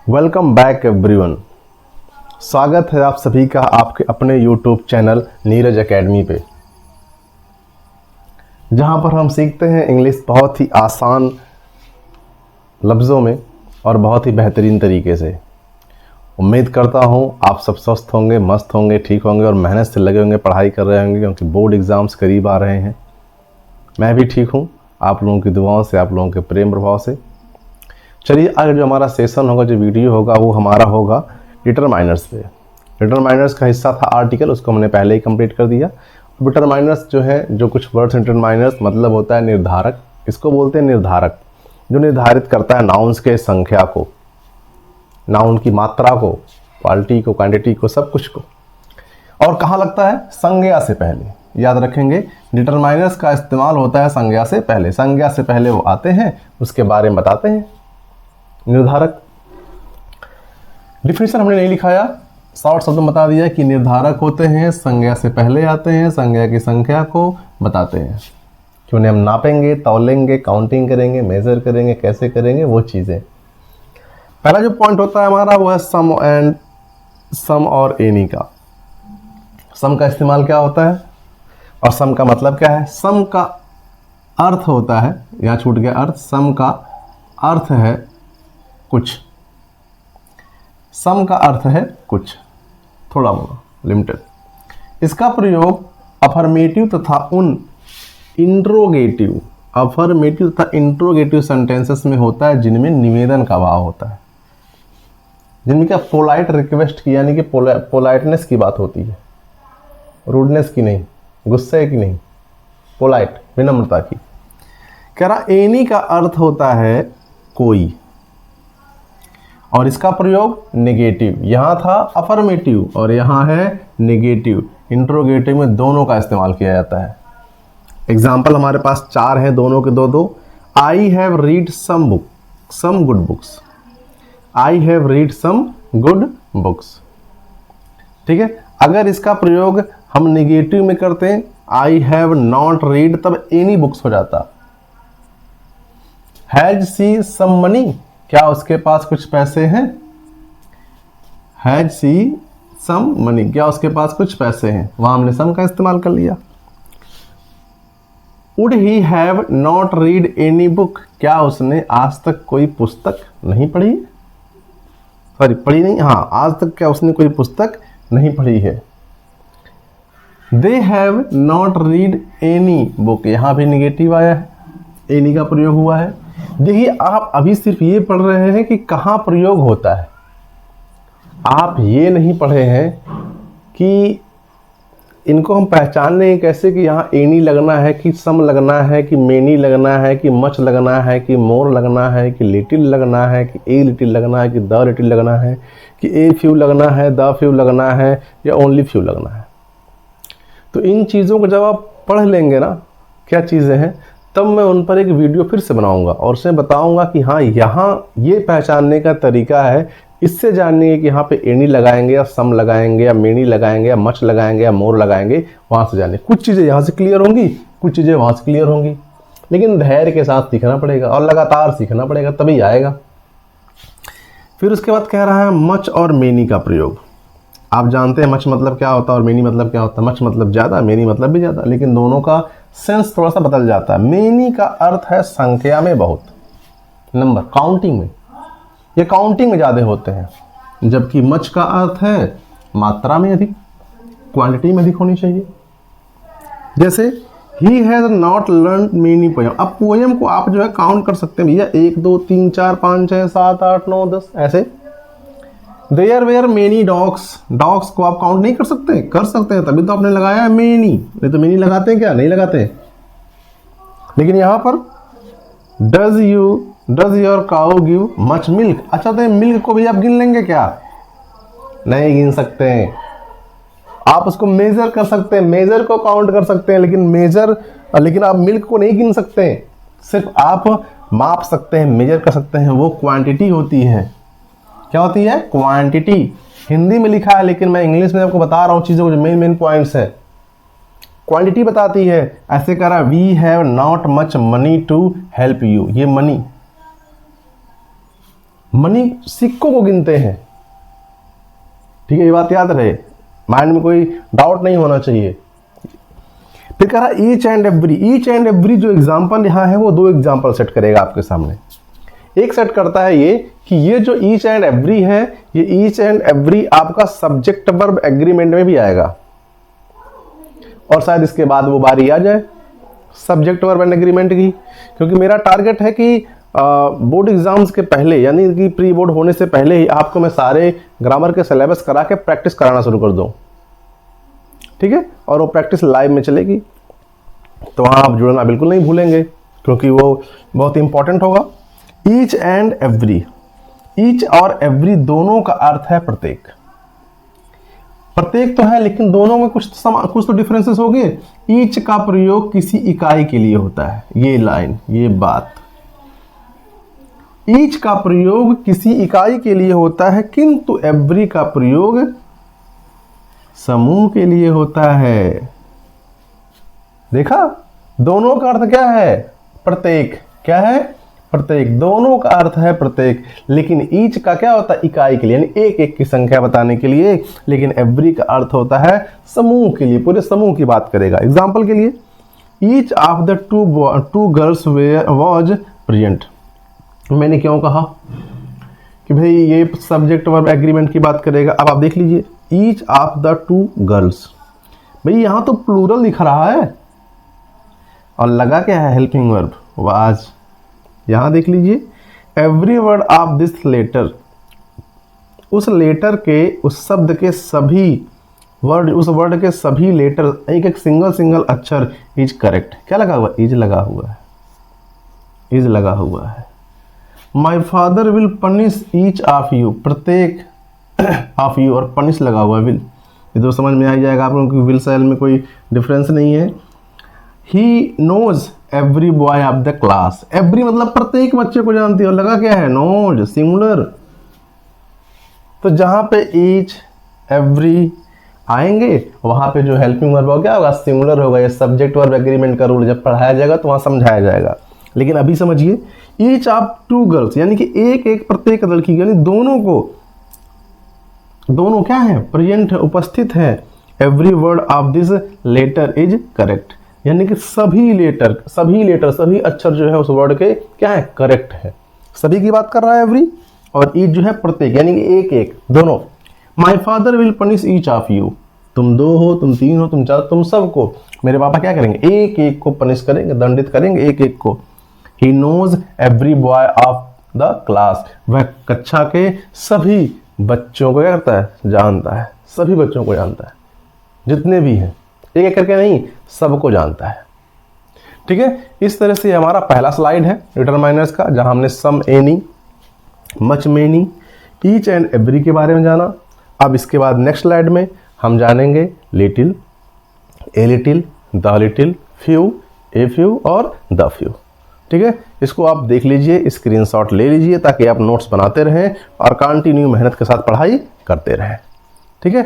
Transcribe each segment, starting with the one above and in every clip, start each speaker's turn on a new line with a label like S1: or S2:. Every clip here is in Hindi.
S1: Welcome back everyone. स्वागत है आप सभी का आपके अपने यूट्यूब चैनल नीरज एकेडमी पे, जहां पर हम सीखते हैं इंग्लिश बहुत ही आसान लफ्ज़ों में और बहुत ही बेहतरीन तरीके से। उम्मीद करता हूं आप सब स्वस्थ होंगे, मस्त होंगे, ठीक होंगे और मेहनत से लगे होंगे, पढ़ाई कर रहे होंगे, क्योंकि बोर्ड एग्ज़ाम्स करीब आ रहे हैं। मैं भी ठीक हूं, आप लोगों की दुआओं से, आप लोगों के प्रेम प्रभाव से। चलिए, आगे जो हमारा सेशन होगा, जो वीडियो होगा, वो हमारा होगा डिटरमाइनर्स पे। डिटरमाइनर्स का हिस्सा था आर्टिकल, उसको हमने पहले ही कंप्लीट कर दिया। डिटरमाइनर्स जो है, जो कुछ वर्ड्स डिटरमाइनर्स मतलब होता है निर्धारक, इसको बोलते हैं निर्धारक, जो निर्धारित करता है नाउन्स के संख्या को, नाउन की मात्रा को, क्वालिटी को, क्वांटिटी को, सब कुछ को। और कहाँ लगता है? संज्ञा से पहले। याद रखेंगे, डिटरमाइनर्स का इस्तेमाल होता है संज्ञा से पहले। संज्ञा से पहले वो आते हैं, उसके बारे में बताते हैं। निर्धारक डिफिनेशन हमने नहीं लिखाया, शॉर्ट शब्द में बता दिया कि निर्धारक होते हैं, संज्ञा से पहले आते हैं, संज्ञा की संख्या को बताते हैं कि उन्हें हम नापेंगे, तौलेंगे, काउंटिंग करेंगे, मेजर करेंगे, कैसे करेंगे वो चीज़ें। पहला जो पॉइंट होता है हमारा वो है सम और एनी का। सम का इस्तेमाल क्या होता है और सम का मतलब क्या है? सम का अर्थ होता है, यहाँ छूट गया अर्थ, सम का अर्थ है कुछ। सम का अर्थ है कुछ, थोड़ा मोड़ा, लिमिटेड। इसका प्रयोग अफर्मेटिव तथा उन अफर्मेटिव तथा इंट्रोगेटिव सेंटेंसेस में होता है जिनमें निवेदन का भाव होता है, जिनमें क्या पोलाइट रिक्वेस्ट की, यानी कि पोलाइटनेस की बात होती है, रूडनेस की नहीं, गुस्से की नहीं, पोलाइट, विनम्रता की। कह रहा एनी का अर्थ होता है कोई, और इसका प्रयोग नेगेटिव। यहाँ था अफर्मेटिव और यहाँ है नेगेटिव। इंट्रोगेटिव में दोनों का इस्तेमाल किया जाता है। एग्जाम्पल हमारे पास 4 हैं, दोनों के दो। I have read some good books. I have read some good books. ठीक है। अगर इसका प्रयोग हम नेगेटिव में करते हैं, आई हैव नॉट रीड, तब एनी बुक्स हो जाता। हैज सी सम मनी, क्या उसके पास कुछ पैसे हैं? हैज सी सम मनी, क्या उसके पास कुछ पैसे हैं? वहां हमने सम का इस्तेमाल कर लिया। Would he have not read any book, क्या उसने आज तक कोई पुस्तक नहीं पढ़ी? पढ़ी नहीं, हाँ, आज तक क्या उसने कोई पुस्तक नहीं पढ़ी है। They have not read any book, यहां भी निगेटिव आया है, एनी का प्रयोग हुआ है। देखिए, आप अभी सिर्फ ये पढ़ रहे हैं कि कहाँ प्रयोग होता है, आप ये नहीं पढ़े हैं कि इनको हम पहचानने कैसे कि यहाँ एनी लगना है, कि सम लगना है, कि मेनी लगना है, कि मच लगना है, कि मोर लगना है, कि लिटिल लगना है, कि ए लिटिल लगना है, कि द लिटिल लगना है, कि ए फ्यू लगना है, द फ्यू लगना है, या ओनली फ्यू लगना है। तो इन चीज़ों को जब आप पढ़ लेंगे ना, क्या चीज़ें हैं, तब मैं उन पर एक वीडियो फिर से बनाऊंगा और उसमें बताऊंगा कि हाँ, यहाँ ये पहचानने का तरीका है, इससे जानिए कि यहाँ पे एनी लगाएंगे या सम लगाएंगे या मेनी लगाएंगे या मच लगाएंगे या मोर लगाएंगे, वहाँ से जानिए। कुछ चीज़ें यहाँ से क्लियर होंगी, कुछ चीज़ें वहाँ से क्लियर होंगी, लेकिन धैर्य के साथ सीखना पड़ेगा और लगातार सीखना पड़ेगा, तभी आएगा। फिर उसके बाद कह रहा है मच और मेनी का प्रयोग। आप जानते हैं मच मतलब क्या होता है और मेनी मतलब क्या होता है। मच मतलब ज़्यादा, मेनी मतलब भी ज़्यादा, लेकिन दोनों का सेंस थोड़ा सा बदल जाता है। मेनी का अर्थ है संख्या में बहुत, नंबर, काउंटिंग में, ये काउंटिंग में ज़्यादा होते हैं, जबकि मच का अर्थ है मात्रा में अधिक, क्वांटिटी में अधिक होनी चाहिए। जैसे he has not learn many poem. अब पोएम को आप जो है काउंट कर सकते हैं भैया, 1 2 3 4 5 6 7 8 9 10 ऐसे। There were many dogs, dogs को आप काउंट नहीं कर सकते? कर सकते हैं, तभी तो आपने लगाया है मेनी, नहीं तो मेनी लगाते हैं क्या? नहीं लगाते। लेकिन यहाँ पर does your cow give much milk. अच्छा, तो मिल्क को भी आप गिन लेंगे क्या? नहीं गिन सकते हैं। आप उसको मेजर कर सकते हैं, मेजर को काउंट कर सकते हैं, लेकिन आप मिल्क को नहीं गिन सकते। सिर्फ आप माप सकते हैं, मेजर कर सकते हैं, वो क्वांटिटी होती है। क्या होती है? क्वांटिटी। हिंदी में लिखा है, लेकिन मैं इंग्लिश में आपको बता रहा हूँ चीज़ों को, जो मेन पॉइंट्स है। क्वांटिटी बताती है। ऐसे कह रहा है we have not much money to help you. ये मनी सिक्कों को गिनते हैं, ठीक है, ये बात याद रहे, माइंड में कोई डाउट नहीं होना चाहिए। फिर कह रहा है ईच एंड एवरी जो एग्जाम्पल यहाँ है वो दो एग्जाम्पल सेट करेगा आपके सामने। एक सेट करता है ये कि ये जो ईच एंड एवरी है, ये ईच एंड एवरी आपका सब्जेक्ट वर्ब एग्रीमेंट में भी आएगा, और शायद इसके बाद वो बारी आ जाए सब्जेक्ट वर्ब एंड एग्रीमेंट की, क्योंकि मेरा टारगेट है कि बोर्ड एग्जाम्स के पहले, यानी कि प्री बोर्ड होने से पहले ही आपको मैं सारे ग्रामर के सिलेबस करा के प्रैक्टिस कराना शुरू कर दूं, ठीक है, और वो प्रैक्टिस लाइव में चलेगी, तो वहाँ आप जुड़ना बिल्कुल नहीं भूलेंगे, क्योंकि वो बहुत इंपॉर्टेंट होगा। ईच एंड एवरी, ईच और एवरी दोनों का अर्थ है प्रत्येक। प्रत्येक तो है, लेकिन दोनों में कुछ तो डिफरेंसेस हो गए। ईच का प्रयोग किसी इकाई के लिए होता है, ये लाइन, ये बात, ईच का प्रयोग किसी इकाई के लिए होता है, किंतु एवरी का प्रयोग समूह के लिए होता है। देखा, दोनों का अर्थ क्या है? प्रत्येक। क्या है? प्रत्येक। दोनों का अर्थ है प्रत्येक, लेकिन ईच का क्या होता है? इकाई के लिए, यानी एक एक की संख्या बताने के लिए, लेकिन एवरी का अर्थ होता है समूह के लिए, पूरे समूह की बात करेगा। एग्जाम्पल के लिए, each of the two girls was present. मैंने क्यों कहा कि भाई ये सब्जेक्ट वर्ब एग्रीमेंट की बात करेगा? अब आप देख लीजिए, each of the two girls, भाई यहां तो प्लूरल दिख रहा है, और लगा क्या है? Helping verb was. यहां देख लीजिए, every word of this letter, उस लेटर के, उस शब्द के सभी वर्ड, उस वर्ड के सभी लेटर, एक एक सिंगल अक्षर इज करेक्ट। क्या लगा हुआ? इज लगा हुआ है, इज लगा हुआ है। My father will punish each of you, प्रत्येक ऑफ यू, और पनिश लगा हुआ है, विल, ये तो समझ में आ जाएगा आप लोगों को, विल सेल में कोई डिफरेंस नहीं है। He knows every boy of the class, every मतलब प्रत्येक बच्चे को जानती है, और लगा क्या है? Knows, singular. तो जहां पे ईच एवरी आएंगे, वहां पे जो हेल्पिंग वर्ब क्या होगा? सिंगुलर होगा। ये सब्जेक्ट वर्ब एग्रीमेंट का रूल जब पढ़ाया जाएगा तो वहां समझाया जाएगा, लेकिन अभी समझिए, ईच ऑफ टू गर्ल्स, यानी कि एक एक प्रत्येक लड़की, यानी दोनों को, दोनों क्या है? प्रेजेंट है, उपस्थित है। Every word of this letter is correct, यानी कि सभी लेटर, सभी अक्षर जो है उस वर्ड के क्या है? करेक्ट है। सभी की बात कर रहा है एवरी, और ईच जो है प्रत्येक, यानी कि एक एक, दोनों। My father will punish each of you, तुम दो हो, तुम तीन हो, तुम चार, तुम सबको मेरे पापा क्या करेंगे? एक एक को पनिश करेंगे, दंडित करेंगे एक एक को। He knows every boy of the class, वह कक्षा के सभी बच्चों को क्या करता है? जानता है, सभी बच्चों को जानता है, जितने भी हैं, एक एक करके नहीं, सबको जानता है। ठीक है, इस तरह से हमारा पहला स्लाइड है डिटरमाइनर्स का, जहां हमने some, any, much, many, each and every के बारे में जाना। अब इसके बाद नेक्स्ट स्लाइड में हम जानेंगे little, a little, the little, few, a few और द फ्यू। ठीक है, इसको आप देख लीजिए, स्क्रीनशॉट ले लीजिए, ताकि आप नोट्स बनाते रहें और कंटिन्यू मेहनत के साथ पढ़ाई करते रहें। ठीक है,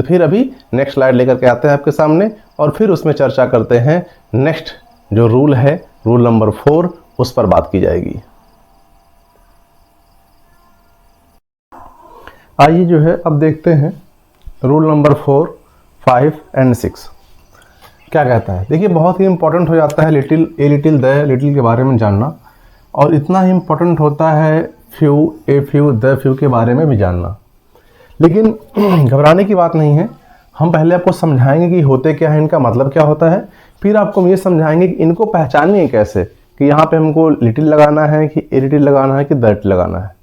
S1: फिर अभी नेक्स्ट स्लाइड लेकर के आते हैं आपके सामने, और फिर उसमें चर्चा करते हैं। नेक्स्ट जो रूल है, रूल नंबर 4, उस पर बात की जाएगी। आइए जो है अब देखते हैं रूल नंबर 4, 5 एंड 6 क्या कहता है। देखिए, बहुत ही इंपॉर्टेंट हो जाता है little, a little, the little के बारे में जानना, और इतना ही इंपॉर्टेंट होता है few, a few, the few के बारे में भी जानना। लेकिन घबराने की बात नहीं है, हम पहले आपको समझाएंगे कि होते क्या है, इनका मतलब क्या होता है, फिर आपको हम ये समझाएंगे कि इनको पहचानिए कैसे, कि यहाँ पे हमको लिटिल लगाना है कि ए लिटिल लगाना है कि द लिटिल लगाना है।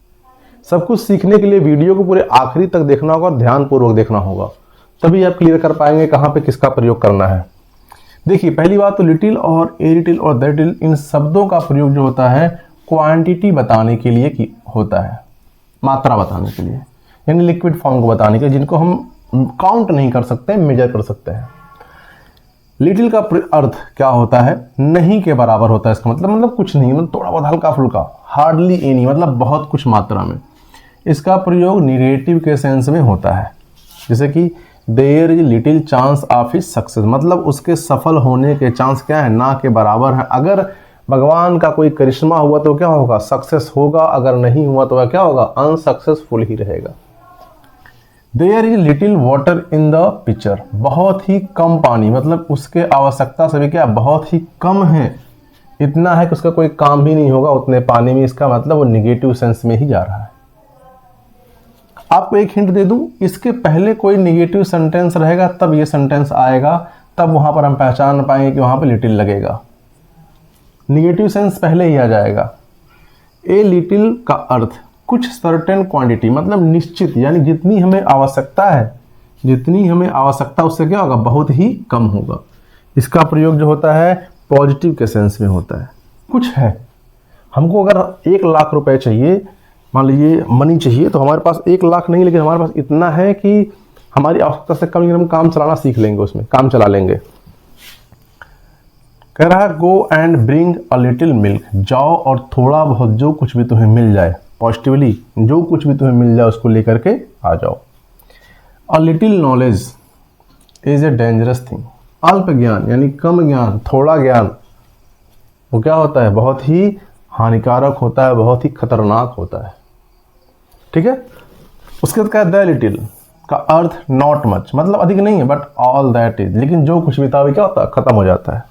S1: सब कुछ सीखने के लिए वीडियो को पूरे आखिरी तक देखना होगा, ध्यानपूर्वक देखना होगा, तभी आप क्लियर कर पाएंगे कहाँ पे किसका प्रयोग करना है। देखिए, पहली बात तो लिटिल और ए लिटिल और द लिटिल, इन शब्दों का प्रयोग जो होता है क्वांटिटी बताने के लिए होता है, मात्रा बताने के लिए, यानी लिक्विड फॉर्म को बताने के लिए, जिनको हम काउंट नहीं कर सकते, मेजर कर सकते हैं। लिटिल का अर्थ क्या होता है? नहीं के बराबर होता है। इसका मतलब कुछ नहीं, मतलब थोड़ा बहुत, हल्का फुल्का, हार्डली एनी, मतलब बहुत कुछ मात्रा में। इसका प्रयोग निगेटिव के सेंस में होता है, जैसे कि there is little chance of his success, मतलब उसके सफल होने के चांस क्या है, ना के बराबर है। अगर भगवान का कोई करिश्मा हुआ तो क्या होगा, सक्सेस होगा, अगर नहीं हुआ तो वह क्या होगा, अनसक्सेसफुल ही रहेगा। There is little water in the picture, बहुत ही कम पानी, मतलब उसके आवश्यकता से भी क्या बहुत ही कम है, इतना है कि उसका कोई काम ही नहीं होगा उतने पानी में, इसका मतलब वो निगेटिव सेंस में ही जा रहा है। आपको एक हिंट दे दूं, इसके पहले कोई निगेटिव सेंटेंस रहेगा तब ये सेंटेंस आएगा, तब वहां पर हम पहचान पाएंगे कि वहां पर लिटिल लगेगा, निगेटिव सेंस पहले ही आ जाएगा। ए लिटिल का अर्थ कुछ सर्टेन क्वांटिटी, मतलब निश्चित, यानी जितनी हमें आवश्यकता है, जितनी हमें आवश्यकता उससे क्या होगा, बहुत ही कम होगा। इसका प्रयोग जो होता है पॉजिटिव के सेंस में होता है। कुछ है, हमको अगर 1 लाख रुपए चाहिए, मान लीजिए मनी चाहिए, तो हमारे पास 1 लाख नहीं, लेकिन हमारे पास इतना है कि हमारी आवश्यकता से कम, हम काम चलाना सीख लेंगे, उसमें काम चला लेंगे। कह रहा है go and bring a little milk, जाओ और थोड़ा बहुत जो कुछ भी तुम्हें मिल जाए, पॉजिटिवली जो कुछ भी तुम्हें मिल जाए उसको लेकर के आ जाओ। A little knowledge is a dangerous thing, अल्प ज्ञान यानी कम ज्ञान, थोड़ा ज्ञान, वो क्या होता है, बहुत ही हानिकारक होता है, बहुत ही खतरनाक होता है। ठीक है, उसके बाद क्या है, द लिटिल का अर्थ नॉट मच, मतलब अधिक नहीं है, बट ऑल दैट इज, लेकिन जो कुछ भी था वो क्या होता है, खत्म हो जाता है।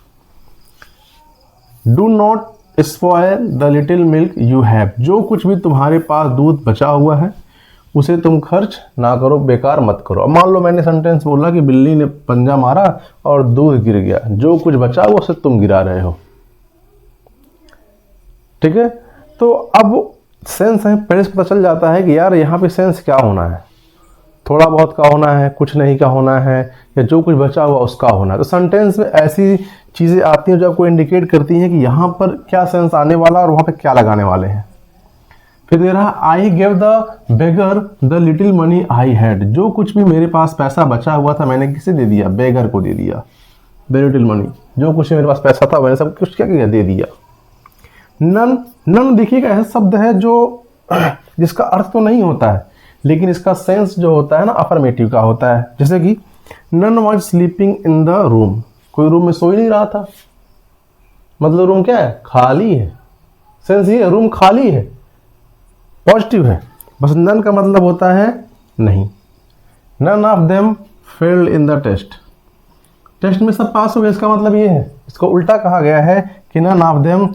S1: Do not spoil the little milk you have, जो कुछ भी तुम्हारे पास दूध बचा हुआ है उसे तुम खर्च ना करो, बेकार मत करो। अब मान लो मैंने सेंटेंस बोला कि बिल्ली ने पंजा मारा और दूध गिर गया, जो कुछ बचा हुआ उसे तुम गिरा रहे हो। ठीक है, तो अब सेंस है, पहले से पता चल जाता है कि यार यहाँ पे सेंस क्या होना है, थोड़ा बहुत का होना है, कुछ नहीं का होना है, या जो कुछ बचा हुआ उसका होना है। तो सेंटेंस में ऐसी चीज़ें आती हैं जो आपको इंडिकेट करती हैं कि यहाँ पर क्या सेंस आने वाला और वहाँ पे क्या लगाने वाले हैं। फिर दे रहा I gave the beggar the little money I had, जो कुछ भी मेरे पास पैसा बचा हुआ था मैंने किसे दे दिया, बेगर को दे दिया। द लिटिल मनी, जो कुछ मेरे पास पैसा था मैंने सब कुछ क्या किया, दे दिया। नन, नन देखिएगा ऐसा शब्द है जो जिसका अर्थ तो नहीं होता है, लेकिन इसका सेंस जो होता है ना अफर्मेटिव का होता है। जैसे कि none was sleeping in the room, कोई रूम में सो ही नहीं रहा था, मतलब रूम क्या है, खाली है। सेंस ये रूम खाली है, पॉजिटिव है। बस नन का मतलब होता है नहीं। None of them failed in the test, test में सब पास हो गए, इसका मतलब ये है, इसको उल्टा कहा गया है कि none of them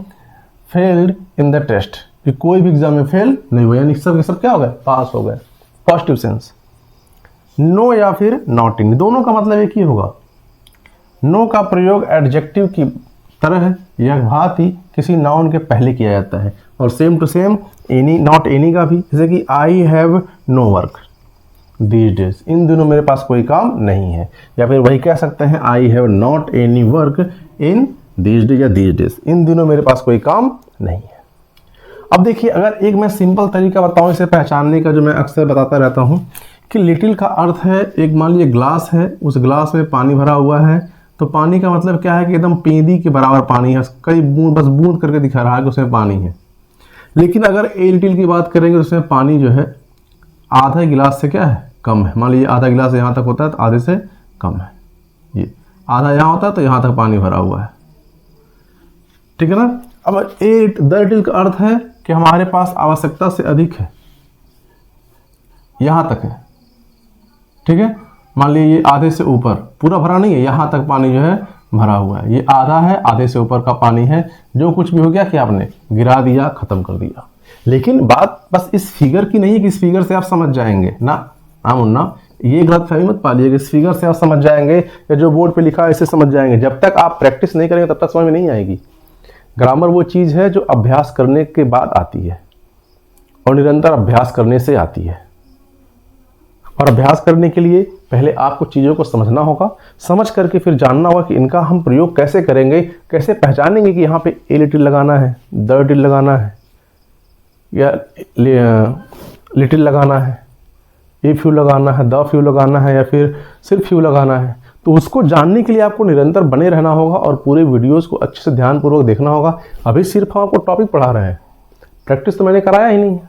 S1: failed in the test, कि कोई भी एग्जाम में फेल नहीं हुआ, यानी सब के सब क्या हो गए, पास हो गए, पॉजिटिव सेंस। नो या फिर नॉट इन, दोनों का मतलब एक ही होगा। नो का प्रयोग एडजेक्टिव की तरह है, यह भांति किसी नाउन के पहले किया जाता है, और same to same any, not any का भी, जैसे कि I have no work these days, इन दिनों मेरे पास कोई काम नहीं है। या फिर वही कह सकते हैं I have not any work in these days या दीज डेज, इन दिनों मेरे पास कोई काम नहीं है। अब देखिए, अगर एक मैं सिंपल तरीका बताऊं इसे पहचानने का, जो मैं अक्सर बताता रहता हूं, कि लिटिल का अर्थ है, एक मान लीजिए ग्लास है, उस ग्लास में पानी भरा हुआ है, तो पानी का मतलब क्या है कि एकदम पेंदी के बराबर पानी है, कई बूंद, बस बूंद करके दिखा रहा है कि उसमें पानी है। लेकिन अगर ए लिटिल की बात करेंगे तो उसमें पानी जो है आधा गिलास से क्या है, कम है। मान लीजिए आधा गिलास यहाँ तक होता है तो आधे से कम है, ये आधा यहाँ होता है तो यहाँ तक पानी भरा हुआ है। ठीक है ना। अब ए द लिटिल का अर्थ है कि हमारे पास आवश्यकता से अधिक है, यहाँ तक है। ठीक है, मान लीजिए ये आधे से ऊपर, पूरा भरा नहीं है, यहाँ तक पानी जो है भरा हुआ है, ये आधा है, आधे से ऊपर का पानी है, जो कुछ भी हो गया कि आपने गिरा दिया, खत्म कर दिया। लेकिन बात बस इस फिगर की नहीं है कि इस फिगर से आप समझ जाएंगे ना, हाँ मुन्ना, ये गलतफहमी मत पालिएगा, इस फिगर से आप समझ जाएंगे या जो बोर्ड पे लिखा है इसे समझ जाएंगे। जब तक आप प्रैक्टिस नहीं करेंगे तब तक समझ में नहीं आएगी। ग्रामर वो चीज़ है जो अभ्यास करने के बाद आती है और निरंतर अभ्यास करने से आती है। और अभ्यास करने के लिए पहले आपको चीज़ों को समझना होगा, समझ करके फिर जानना होगा कि इनका हम प्रयोग कैसे करेंगे, कैसे पहचानेंगे कि यहाँ पे ए लिटिल लगाना है, द लिटिल लगाना है, या लिटिल लगाना है, ए फ्यू लगाना है, द फ्यू लगाना है, या फिर सिर्फ फ्यू लगाना है। तो उसको जानने के लिए आपको निरंतर बने रहना होगा और पूरे वीडियोस को अच्छे से ध्यानपूर्वक देखना होगा। अभी सिर्फ हम आपको टॉपिक पढ़ा रहे हैं, प्रैक्टिस तो मैंने कराया ही नहीं है।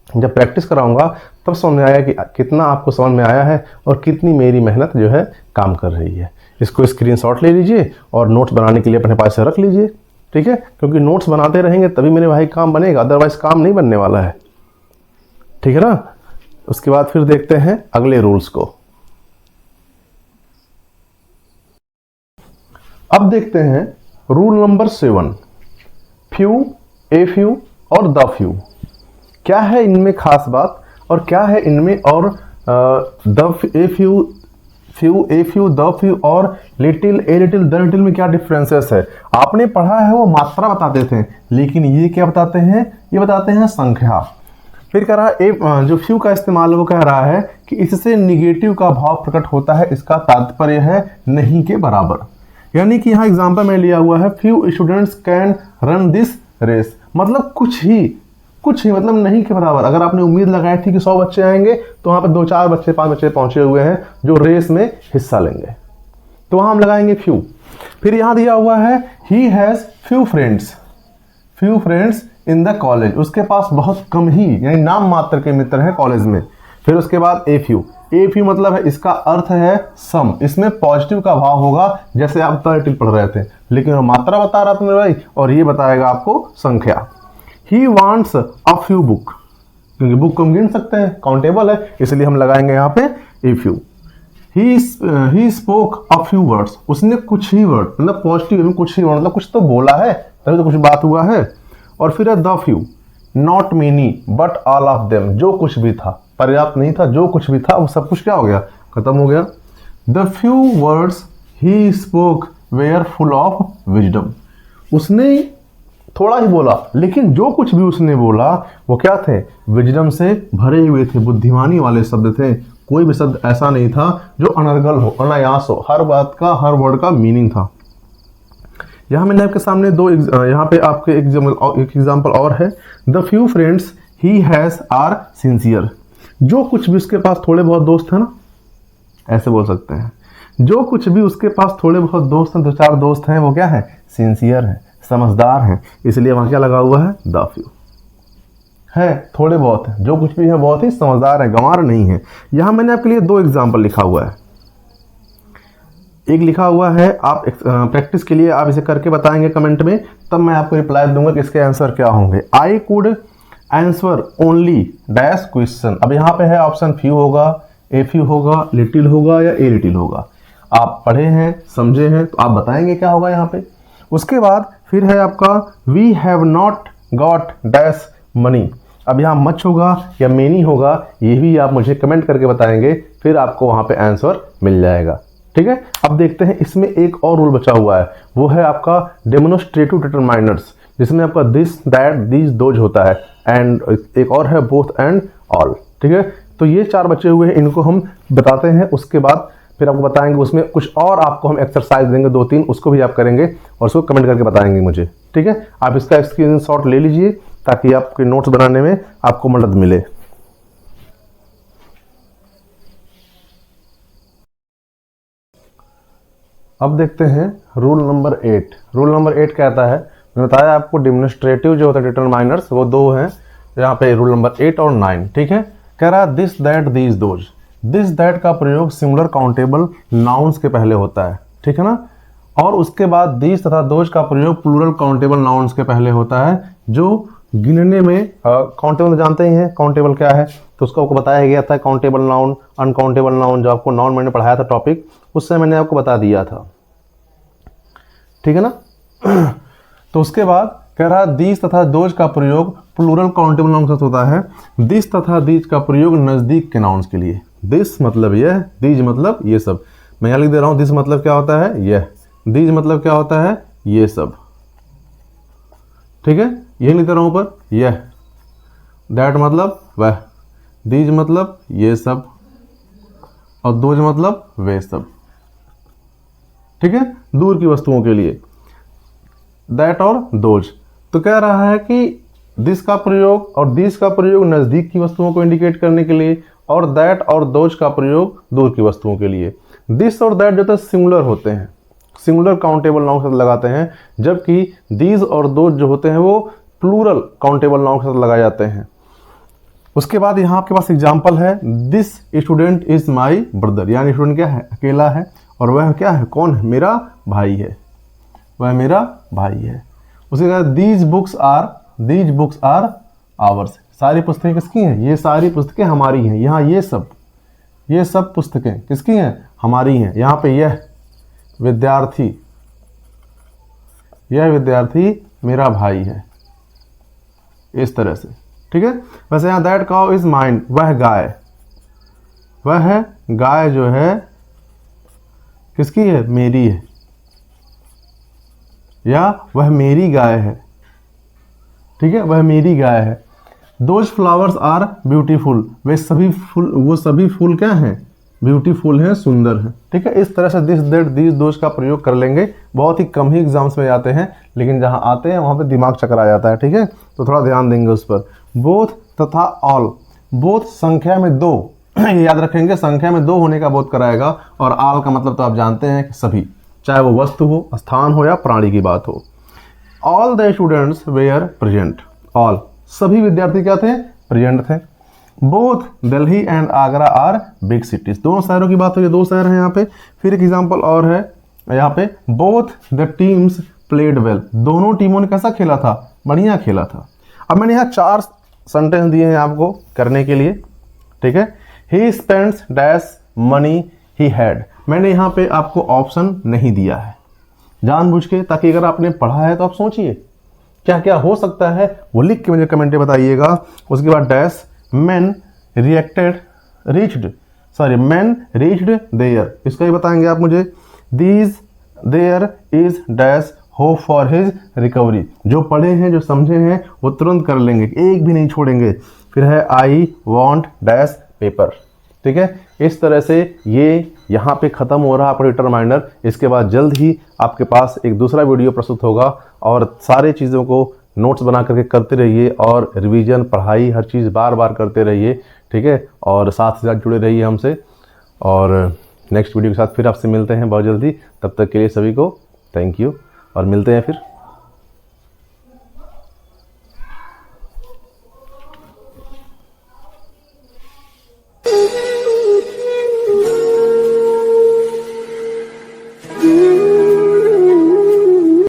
S1: जब प्रैक्टिस कराऊंगा तब समझ में आएगा कि कितना आपको समझ में आया है और कितनी मेरी मेहनत जो है काम कर रही है। इसको स्क्रीनशॉट ले लीजिए और नोट्स बनाने के लिए अपने पास से रख लीजिए, ठीक है, क्योंकि नोट्स बनाते रहेंगे तभी मेरे भाई काम बनेगा, अदरवाइज काम नहीं बनने वाला है, ठीक है ना। उसके बाद फिर देखते हैं अगले रूल्स को। अब देखते हैं rule number 7, few, a few और द फ्यू। क्या है इनमें खास बात और क्या है इनमें और a few, few, a few, the few और little, a little, the little में क्या डिफरेंसेस है। आपने पढ़ा है वो मात्रा बताते थे, लेकिन ये क्या बताते हैं, ये बताते हैं संख्या। फिर कह रहा है जो फ्यू का इस्तेमाल वो कह रहा है कि इससे निगेटिव का भाव प्रकट होता है, इसका तात्पर्य है नहीं के बराबर। यानी कि यहाँ एग्जाम्पल में लिया हुआ है few students can run this race, मतलब कुछ ही मतलब नहीं के बराबर। अगर आपने उम्मीद लगाई थी कि 100 बच्चे आएंगे तो वहाँ पर 2-4 बच्चे 5 बच्चे पहुंचे हुए हैं जो रेस में हिस्सा लेंगे, तो वहाँ हम लगाएंगे फ्यू। फिर यहाँ दिया हुआ है he has few friends in the college, उसके पास बहुत कम ही यानी नाम मात्र के मित्र हैं कॉलेज में। फिर उसके बाद ए फ्यू मतलब है, इसका अर्थ है सम, इसमें पॉजिटिव का भाव होगा जैसे आप द लिटिल पढ़ रहे थे, लेकिन वो मात्रा बता रहा था मेरे भाई और ये बताएगा आपको संख्या। He wants a few book, क्योंकि बुक को हम गिन सकते हैं, काउंटेबल है, इसलिए हम लगाएंगे यहाँ पे a few. He spoke a few words, उसने कुछ ही वर्ड, मतलब पॉजिटिव में कुछ ही वर्ड, मतलब कुछ तो बोला है तभी तो कुछ बात हुआ है। और फिर है the few, not many but all of them, जो कुछ भी था, पर्याप्त नहीं था, जो कुछ भी था वो सब कुछ क्या हो गया, खत्म हो गया। The few words he spoke were full of wisdom, उसने थोड़ा ही बोला लेकिन जो कुछ भी उसने बोला वो क्या थे, विजडम से भरे हुए थे, बुद्धिमानी वाले शब्द थे। कोई भी शब्द ऐसा नहीं था जो अनर्गल हो, अनायास हो, हर बात का, हर वर्ड का मीनिंग था। यहाँ मैंने आपके सामने यहाँ पे आपके एक एग्जाम्पल और है। The few friends he has are sincere, जो कुछ भी उसके पास थोड़े बहुत दोस्त हैं ना, ऐसे बोल सकते हैं, जो कुछ भी उसके पास थोड़े बहुत दोस्त हैं, 2-4 दोस्त हैं, वो क्या है, सिंसियर है, समझदार हैं, इसलिए वहाँ क्या लगा हुआ है, द फ्यू है, थोड़े बहुत है, जो कुछ भी है बहुत ही समझदार है, गंवार नहीं है। यहाँ मैंने आपके लिए 2 एग्जाम्पल लिखा हुआ है। एक लिखा हुआ है, आप प्रैक्टिस के लिए आप इसे करके बताएंगे कमेंट में, तब मैं आपको रिप्लाई दूंगा कि इसके आंसर क्या होंगे। I could answer only dash question, अब यहाँ पे है ऑप्शन फ्यू होगा, ए फ्यू होगा, लिटिल होगा या ए लिटिल होगा। आप पढ़े हैं, समझे हैं, तो आप बताएंगे क्या होगा यहाँ पे। उसके बाद फिर है आपका we have not got dash money, अब यहाँ मच होगा या मेनी होगा, ये भी आप मुझे कमेंट करके बताएंगे, फिर आपको वहाँ पे आंसर मिल जाएगा, ठीक है। अब देखते हैं इसमें एक और रूल बचा हुआ है, वो है आपका डेमोन्स्ट्रेटिव डिटरमाइनर्स, जिसमें आपका दिस, दैट, दीज, दोज होता है, एंड एक और है बोथ एंड ऑल, ठीक है। तो ये 4 बचे हुए हैं, इनको हम बताते हैं, उसके बाद फिर आपको बताएंगे, उसमें कुछ और आपको हम एक्सरसाइज देंगे 2-3, उसको भी आप करेंगे और उसको कमेंट करके बताएंगे मुझे, ठीक है। आप इसका स्क्रीनशॉट ले लीजिए ताकि आपके नोट्स बनाने में आपको मदद मिले। अब देखते हैं रूल नंबर 8। रूल नंबर 8 कहता है, मैंने बताया आपको डेमोन्स्ट्रेटिव जो होता है डिटरमाइनर्स वो 2 हैं, यहाँ पे रूल नंबर 8 और 9, ठीक है। कह रहा है this, that, these, those. This, that का प्रयोग सिंगुलर काउंटेबल नाउन्स के पहले होता है, ठीक है ना, और उसके बाद दीज तथा दोज का प्रयोग प्लूरल काउंटेबल नाउन्स के पहले होता है, जो गिनने में काउंटेबल जानते ही हैं, काउंटेबल क्या है, तो उसको आपको बताया गया था, काउंटेबल नाउन, अनकाउंटेबल नाउन, जो आपको नाउन मैंने पढ़ाया था टॉपिक, उससे मैंने आपको बता दिया था, ठीक है ना। तो उसके बाद कह रहा है दीज तथा दोज का प्रयोग प्लूरल काउंटेबल नाउन से होता है, दिस तथा दीज का प्रयोग नजदीक के नाउन्स के लिए। दिस मतलब यह, दीज मतलब ये सब, मैं यहाँ लिख दे रहा हूँ, दिस मतलब क्या होता है, यह, दीज मतलब क्या होता है, ये सब, ठीक है, यही लिख दे रहा हूँ ऊपर, यह, दैट मतलब वह, दीज मतलब ये सब, और दोज मतलब वे सब, ठीक है, दूर की वस्तुओं के लिए, दैट और दोज। तो कह रहा है कि दिस का प्रयोग और दिस का प्रयोग नज़दीक की वस्तुओं को इंडिकेट करने के लिए, और दैट और दोज का प्रयोग दूर की वस्तुओं के लिए। दिस और दैट जो है सिंगुलर होते हैं, सिंगुलर काउंटेबल नाउन के साथ लगाते हैं, जबकि दीज और दोज जो होते हैं वो प्लूरल काउंटेबल नाउन के साथ लगाए जाते हैं। उसके बाद यहाँ आपके पास एग्जाम्पल है, this student is my brother, यानी स्टूडेंट क्या है, अकेला है, और वह क्या है, कौन है, मेरा भाई है, वह मेरा भाई है। उसके बाद दीज बुक्स आर आवर्स, सारी पुस्तकें किसकी हैं, ये सारी पुस्तकें हमारी हैं। यहाँ ये सब पुस्तकें किसकी हैं, हमारी हैं। यहाँ पे यह विद्यार्थी मेरा भाई है, इस तरह से, ठीक है। वैसे यहाँ दैट काउ इज माइन, वह गाय जो है किसकी है, मेरी है, या वह मेरी गाय है, ठीक है, वह मेरी गाय है। दोज फ्लावर्स आर ब्यूटीफुल, वो सभी फूल क्या हैं, ब्यूटीफुल हैं, सुंदर हैं, ठीक है। इस तरह से दिस दैट दीज दोज का प्रयोग कर लेंगे। बहुत ही कम ही एग्जाम्स में आते हैं, लेकिन जहां आते हैं वहां पे दिमाग चकरा जाता है, ठीक है, तो थोड़ा ध्यान देंगे उस पर। बोथ तथा ऑल, बोथ संख्या में 2 ये याद रखेंगे, संख्या में 2 होने का बोध कराएगा, और ऑल का मतलब तो आप जानते हैं कि सभी, चाहे वो वस्तु हो, स्थान हो या प्राणी की बात हो। All the students were present, all सभी विद्यार्थी क्या थे, प्रेजेंट थे। Both Delhi and Agra are big cities, दोनों शहरों की बात हुई, 2 शहर हैं यहाँ पे। फिर एक एग्जाम्पल और है यहाँ पे, both the teams played well, दोनों टीमों ने कैसा खेला था, बढ़िया खेला था। अब मैंने यहाँ 4 सेंटेंस दिए हैं आपको करने के लिए, ठीक है। He spends dash money he had, मैंने यहाँ पे आपको ऑप्शन नहीं दिया है जानबूझ के, ताकि अगर आपने पढ़ा है तो आप सोचिए क्या क्या हो सकता है, वो लिख के मुझे कमेंट में बताइएगा। उसके बाद डैश मैन रीच्ड देयर, इसका ही बताएंगे आप मुझे। These there is dash hope for his recovery, जो पढ़े हैं, जो समझे हैं, वो तुरंत कर लेंगे, एक भी नहीं छोड़ेंगे। फिर है आई वॉन्ट डैश पेपर, ठीक है। इस तरह से ये यहाँ पे ख़त्म हो रहा है आपका डिटरमाइनर। इसके बाद जल्द ही आपके पास एक दूसरा वीडियो प्रस्तुत होगा, और सारे चीज़ों को नोट्स बना करके करते रहिए, और रिवीजन, पढ़ाई, हर चीज़ बार बार करते रहिए, ठीक है। और साथ ही साथ जुड़े रहिए हमसे, और नेक्स्ट वीडियो के साथ फिर आपसे मिलते हैं बहुत जल्दी। तब तक के लिए सभी को थैंक यू, और मिलते हैं फिर।